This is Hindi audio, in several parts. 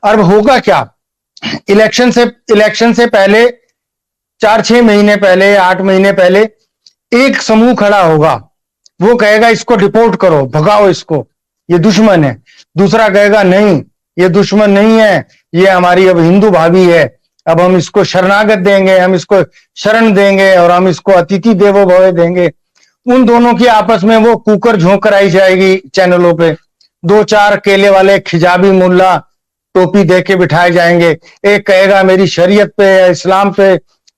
अब होगा क्या, इलेक्शन से पहले 4-6 महीने पहले, 8 महीने पहले एक समूह खड़ा होगा, वो कहेगा इसको डिपोर्ट करो, भगाओ इसको, ये दुश्मन है। दूसरा कहेगा नहीं, ये दुश्मन नहीं है, ये हमारी अब हिंदू भाभी है, अब हम इसको शरणागत देंगे, हम इसको शरण देंगे और हम इसको अतिथि देवो भव देंगे। उन दोनों की आपस में वो कुकर झोंक कराई जाएगी चैनलों पे। 2-4 केले वाले खिजाबी मुल्ला टोपी दे के बिठाए जाएंगे। एक कहेगा मेरी शरीयत पे या इस्लाम पे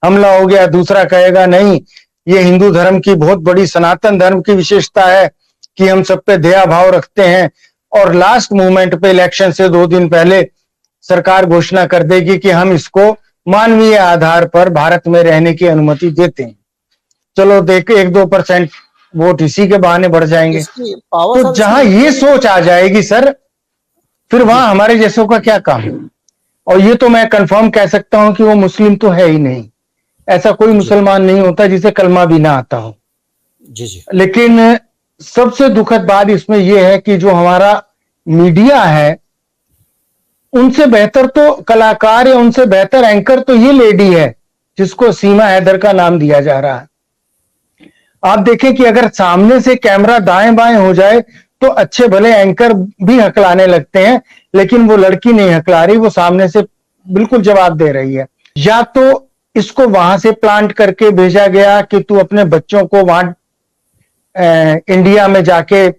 हमला हो गया, दूसरा कहेगा नहीं, ये हिंदू धर्म की बहुत बड़ी सनातन धर्म की विशेषता है कि हम सब पे दया भाव रखते हैं। और लास्ट मोमेंट पे इलेक्शन से 2 दिन पहले सरकार घोषणा कर देगी कि हम इसको मानवीय आधार पर भारत में रहने की अनुमति देते हैं। चलो देख 1-2% वोट इसी के बहाने बढ़ जाएंगे। तो जहां ये सोच आ जाएगी सर, फिर वहां हमारे जैसों का क्या काम है। और ये तो मैं कंफर्म कह सकता हूं कि वो मुस्लिम तो है ही नहीं, ऐसा कोई मुसलमान नहीं होता जिसे कलमा भी ना आता हो। जी। लेकिन सबसे दुखद बात इसमें यह है कि जो हमारा मीडिया है, उनसे बेहतर तो कलाकार या उनसे बेहतर एंकर तो ये लेडी है जिसको सीमा हैदर का नाम दिया जा रहा है। आप देखें कि अगर सामने से कैमरा दाएं बाएं हो जाए तो अच्छे भले एंकर भी हकलाने लगते हैं, लेकिन वो लड़की नहीं हकला रही, वो सामने से बिल्कुल जवाब दे रही है। या तो इसको वहां से प्लांट करके भेजा गया कि तू अपने बच्चों को वहां इंडिया में जाके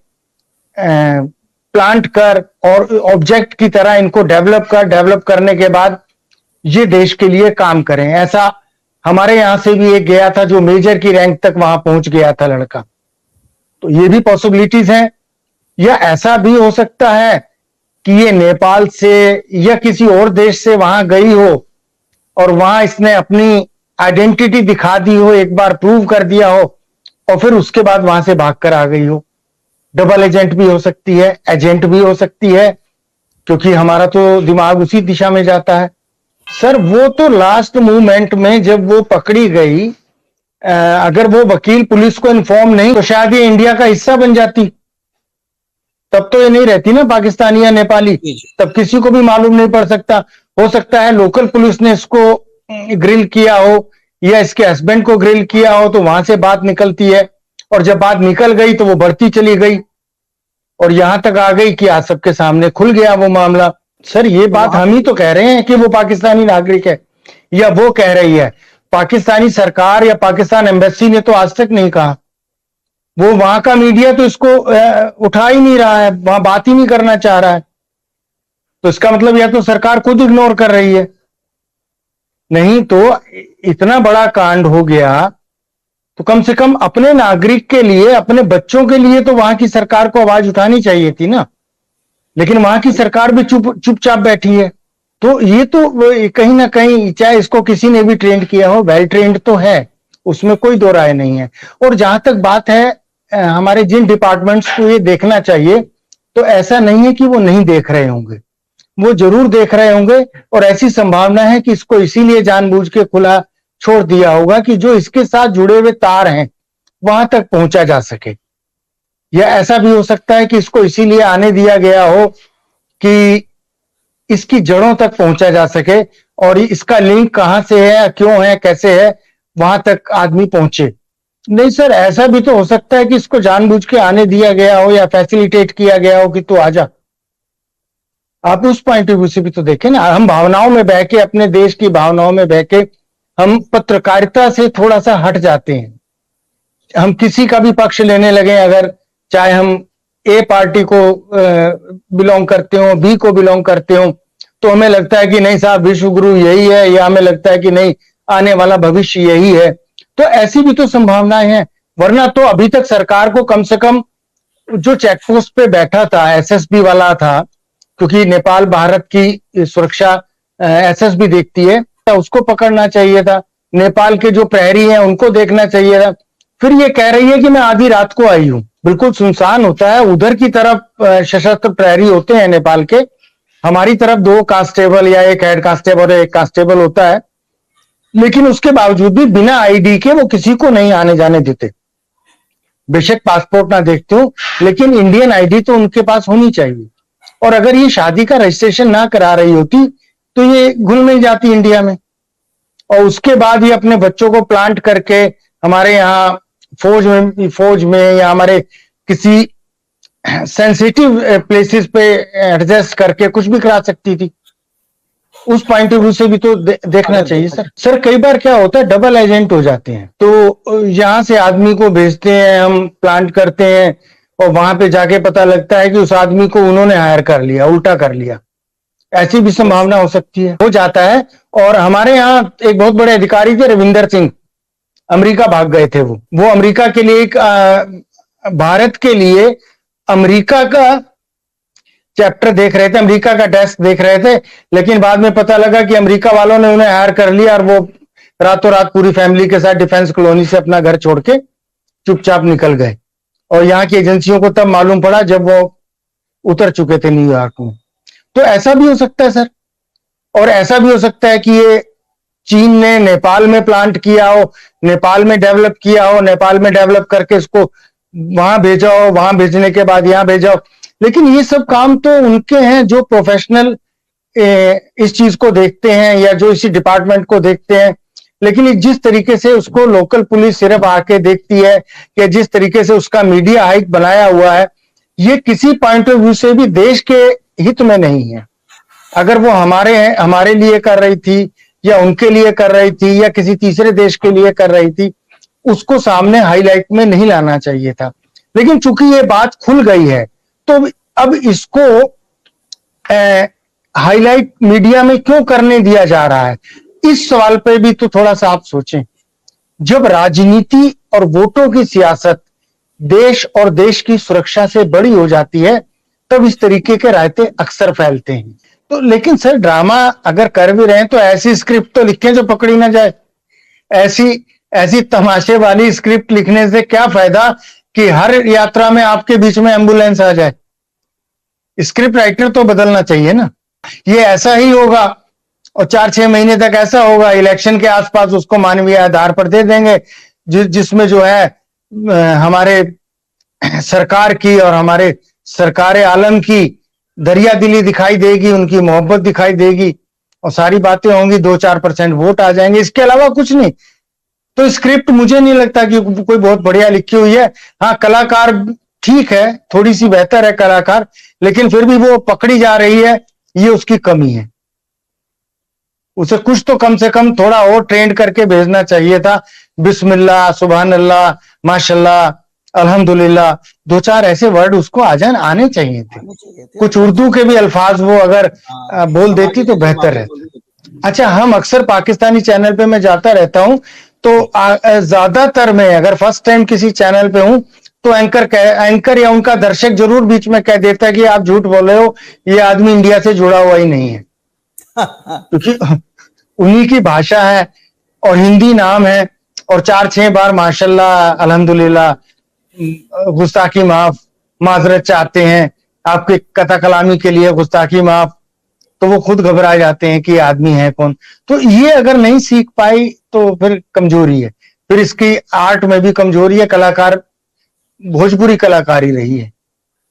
प्लांट कर और ऑब्जेक्ट की तरह इनको डेवलप करने के बाद ये देश के लिए काम करें। ऐसा हमारे यहां से भी एक गया था जो मेजर की रैंक तक वहां पहुंच गया था लड़का। तो ये भी पॉसिबिलिटीज हैं। या ऐसा भी हो सकता है कि ये नेपाल से या किसी और देश से वहां गई हो और वहां इसने अपनी आइडेंटिटी दिखा दी हो, एक बार प्रूव कर दिया हो और फिर उसके बाद वहां से भागकर आ गई हो। डबल एजेंट भी हो सकती है, एजेंट भी हो सकती है, क्योंकि हमारा तो दिमाग उसी दिशा में जाता है। सर वो तो लास्ट मूवमेंट में जब वो पकड़ी गई, अगर वो वकील पुलिस को इन्फॉर्म नहीं तो शायद ये इंडिया का हिस्सा बन जाती। तब तो ये नहीं रहती ना पाकिस्तानी या नेपाली, तब किसी को भी मालूम नहीं पड़ सकता। हो सकता है लोकल पुलिस ने इसको ग्रिल किया हो या इसके हस्बैंड को ग्रिल किया हो, तो वहां से बात निकलती है और जब बात निकल गई तो वो बढ़ती चली गई और यहां तक आ गई कि आज सबके सामने खुल गया वो मामला। सर ये बात हम ही तो कह रहे हैं कि वो पाकिस्तानी नागरिक है, या वो कह रही है। पाकिस्तानी सरकार या पाकिस्तान एम्बेसी ने तो आज तक नहीं कहा। वो वहां का मीडिया तो इसको उठा ही नहीं रहा है, वहां बात ही नहीं करना चाह रहा है। तो इसका मतलब या तो सरकार खुद इग्नोर कर रही है, नहीं तो इतना बड़ा कांड हो गया तो कम से कम अपने नागरिक के लिए, अपने बच्चों के लिए तो वहां की सरकार को आवाज उठानी चाहिए थी ना। लेकिन वहां की सरकार भी चुपचाप बैठी है। तो ये तो कहीं ना कहीं, चाहे इसको किसी ने भी ट्रेंड किया हो, वेल ट्रेंड तो है, उसमें कोई दो राय नहीं है। और जहां तक बात है हमारे जिन डिपार्टमेंट्स को ये देखना चाहिए, तो ऐसा नहीं है कि वो नहीं देख रहे होंगे, वो जरूर देख रहे होंगे। और ऐसी संभावना है कि इसको इसीलिए जानबूझ के खुला छोड़ दिया होगा कि जो इसके साथ जुड़े हुए तार हैं वहां तक पहुंचा जा सके। या ऐसा भी हो सकता है कि इसको इसीलिए आने दिया गया हो कि इसकी जड़ों तक पहुंचा जा सके और इसका लिंक कहां से है, क्यों है, कैसे है, वहां तक आदमी पहुंचे। नहीं सर, ऐसा भी तो हो सकता है कि इसको जानबूझ के आने दिया गया हो या फैसिलिटेट किया गया हो कि तू आजा। आप उस पॉइंट ऑफ व्यू से भी तो देखें ना। हम भावनाओं में बह के, अपने देश की भावनाओं में बह के हम पत्रकारिता से थोड़ा सा हट जाते हैं। हम किसी का भी पक्ष लेने लगे, अगर चाहे हम ए पार्टी को बिलोंग करते हो, बी को बिलोंग करते हो, तो हमें लगता है कि नहीं साहब विश्व गुरु यही है, या हमें लगता है कि नहीं आने वाला भविष्य यही है। तो ऐसी भी तो संभावनाएं हैं। वरना तो अभी तक सरकार को कम से कम जो चेकपोस्ट पे बैठा था, एसएसबी वाला था, क्योंकि नेपाल भारत की सुरक्षा एसएसबी देखती है, तो उसको पकड़ना चाहिए था। नेपाल के जो प्रहरी हैं उनको देखना चाहिए था। फिर ये कह रही है कि मैं आधी रात को आई हूं। बिल्कुल सुनसान होता है, उधर की तरफ सशस्त्र प्रहरी होते हैं नेपाल के, हमारी तरफ 2 कांस्टेबल या 1 हेड कांस्टेबल या 1 कांस्टेबल होता है। लेकिन उसके बावजूद भी बिना आईडी के वो किसी को नहीं आने जाने देते। बेशक पासपोर्ट ना देखते हो, लेकिन इंडियन आईडी तो उनके पास होनी चाहिए। और अगर ये शादी का रजिस्ट्रेशन ना करा रही होती तो ये घुल मिल जाती इंडिया में, और उसके बाद ये अपने बच्चों को प्लांट करके हमारे यहाँ फौज में या हमारे किसी सेंसिटिव प्लेसेस पे एडजस्ट करके कुछ भी करा सकती थी। उस पॉइंट ऑफ व्यू से भी तो देखना चाहिए सर। कई बार क्या होता है, डबल एजेंट हो जाते हैं, तो यहाँ से आदमी को भेजते हैं, हम प्लांट करते हैं, और वहां पे जाके पता लगता है कि उस आदमी को उन्होंने हायर कर लिया, उल्टा कर लिया। ऐसी भी संभावना हो सकती है, हो जाता है। और हमारे यहाँ एक बहुत बड़े अधिकारी थे, रविंदर सिंह, अमेरिका भाग गए थे। वो अमेरिका के लिए एक भारत के लिए अमेरिका का चैप्टर देख रहे थे, अमेरिका का डेस्क देख रहे थे, लेकिन बाद में पता लगा कि अमेरिका वालों ने उन्हें हायर कर लिया और वो रातों रात पूरी फैमिली के साथ डिफेंस कॉलोनी से अपना घर छोड़ के चुपचाप निकल गए। और यहाँ की एजेंसियों को तब मालूम पड़ा जब वो उतर चुके थे न्यूयॉर्क में। तो ऐसा भी हो सकता है सर। और ऐसा भी हो सकता है कि ये चीन ने नेपाल में प्लांट किया हो, नेपाल में डेवलप किया हो, नेपाल में डेवलप करके इसको वहां भेजा हो, वहां भेजने के बाद यहां भेजा हो। लेकिन ये सब काम तो उनके हैं जो प्रोफेशनल इस चीज को देखते हैं या जो इसी डिपार्टमेंट को देखते हैं। लेकिन जिस तरीके से उसको लोकल पुलिस सिर्फ आके देखती है या जिस तरीके से उसका मीडिया हाइक बनाया हुआ है, ये किसी पॉइंट ऑफ व्यू से भी देश के हित में नहीं है। अगर वो हमारे लिए कर रही थी या उनके लिए कर रही थी या किसी तीसरे देश के लिए कर रही थी, उसको सामने हाईलाइट में नहीं लाना चाहिए था। लेकिन चूंकि ये बात खुल गई है तो अब इसको हाईलाइट मीडिया में क्यों करने दिया जा रहा है, इस सवाल पे भी तो थोड़ा सा आप सोचें। जब राजनीति और वोटों की सियासत देश और देश की सुरक्षा से बड़ी हो जाती है, तब इस तरीके के रायते अक्सर फैलते हैं। तो लेकिन सर, ड्रामा अगर कर भी रहे हैं तो ऐसी स्क्रिप्ट तो लिखें जो पकड़ी ना जाए। ऐसी तमाशे वाली स्क्रिप्ट लिखने से क्या फायदा कि हर यात्रा में आपके बीच में एम्बुलेंस आ जाए। स्क्रिप्ट राइटर तो बदलना चाहिए ना। ये ऐसा ही होगा और 4-6 महीने तक ऐसा होगा, इलेक्शन के आसपास उसको मानवीय आधार पर दे देंगे, जिसमें जो है हमारे सरकार की और हमारे सरकारे आलम की दरिया दिली दिखाई देगी, उनकी मोहब्बत दिखाई देगी और सारी बातें होंगी, 2-4% वोट आ जाएंगे, इसके अलावा कुछ नहीं। तो स्क्रिप्ट मुझे नहीं लगता कि कोई बहुत बढ़िया लिखी हुई है। हाँ, कलाकार ठीक है, थोड़ी सी बेहतर है कलाकार, लेकिन फिर भी वो पकड़ी जा रही है, ये उसकी कमी है। उसे कुछ तो कम से कम थोड़ा और ट्रेंड करके भेजना चाहिए था। बिस्मिल्लाह, सुभान अल्लाह, माशाल्लाह, अल्हम्दुलिल्लाह, 2-4 ऐसे वर्ड उसको आने चाहिए थे। कुछ उर्दू के भी अल्फाज वो अगर बोल देती तो बेहतर रहता। अच्छा, हम अक्सर पाकिस्तानी चैनल पे मैं जाता रहता हूं, तो ज्यादातर मैं अगर फर्स्ट टाइम किसी चैनल पे हूं तो एंकर या उनका दर्शक जरूर बीच में कह देता है कि आप झूठ बोल रहे हो, ये आदमी इंडिया से जुड़ा हुआ ही नहीं है। क्योंकि उन्हीं की भाषा है और हिंदी नाम है और 4-6 बार माशाल्लाह, अल्हम्दुलिल्लाह, गुस्ताखी माफ, माजरत चाहते हैं, आपके कथा कलामी के लिए गुस्ताखी माफ, तो वो खुद घबरा जाते हैं कि आदमी है कौन। तो ये अगर नहीं सीख पाई तो फिर कमजोरी है, फिर इसकी आर्ट में भी कमजोरी है। कलाकार भोजपुरी कलाकारी रही है।